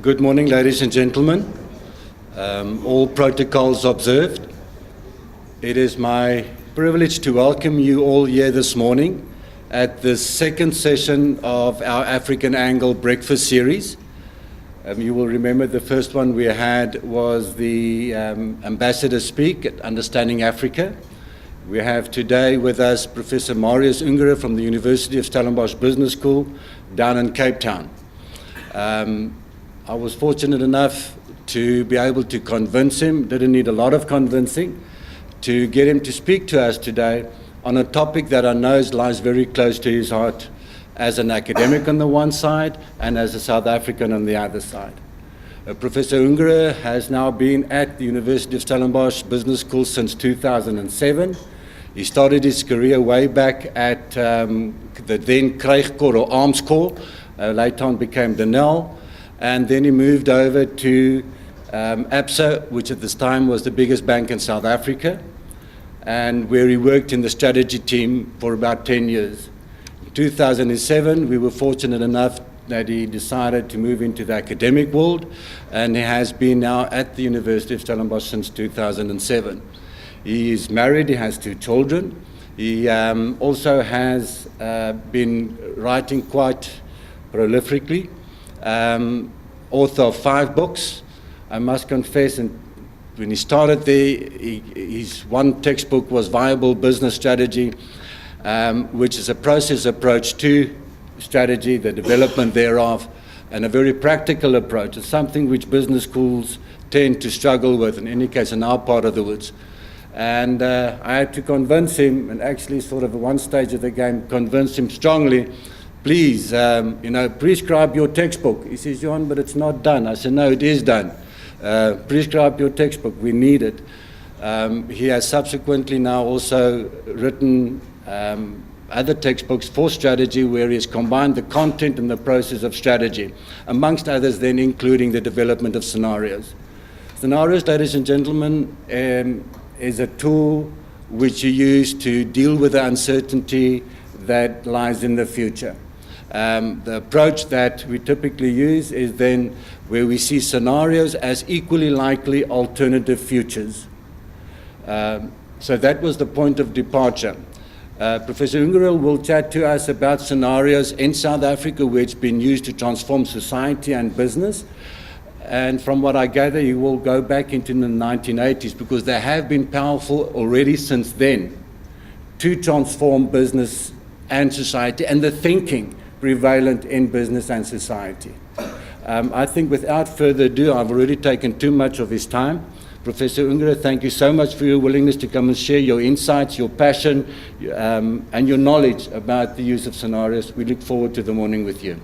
Good morning, ladies and gentlemen. All protocols observed. It is my privilege to welcome you all here this morning at the second session of our African Angle Breakfast Series. You will remember the first one we had was the Ambassador Speak at Understanding Africa. We have today with us Professor Marius Ungere from the University of Stellenbosch Business School down in Cape Town. I was fortunate enough to be able to convince him, didn't need a lot of convincing, to get him to speak to us today on a topic that I know lies very close to his heart as an academic on the one side and as a South African on the other side. Professor Ungere has now been at the University of Stellenbosch Business School since 2007. He started his career way back at the then Krijgkorps or Arms Corps, later on became the NEL, and then he moved over to ABSA, which at this time was the biggest bank in South Africa, and where he worked in the strategy team for about 10 years. In 2007, we were fortunate enough that he decided to move into the academic world, and he has been now at the University of Stellenbosch since 2007. He is married, he has 2 children. He also has been writing quite prolifically, author of 5 books. I must confess, and when he started there, his one textbook was Viable Business Strategy, which is a process approach to strategy, the development thereof, and a very practical approach. It's something which business schools tend to struggle with, in any case in our part of the woods. And I had to convince him, and actually sort of at one stage of the game, convince him strongly, please, prescribe your textbook. He says, Johan, but it's not done. I said, no, it is done. Prescribe your textbook, we need it. He has subsequently now also written other textbooks for strategy where he has combined the content and the process of strategy, amongst others then including the development of scenarios. Scenarios, ladies and gentlemen, is a tool which you use to deal with the uncertainty that lies in the future. The approach that we typically use is then where we see scenarios as equally likely alternative futures. So that was the point of departure. Professor Ungere will chat to us about scenarios in South Africa where it's been used to transform society and business. And from what I gather, he will go back into the 1980s because they have been powerful already since then to transform business and society and the thinking prevalent in business and society. I think without further ado, I've already taken too much of his time. Professor Ungere, thank you so much for your willingness to come and share your insights, your passion, and your knowledge about the use of scenarios. We look forward to the morning with you.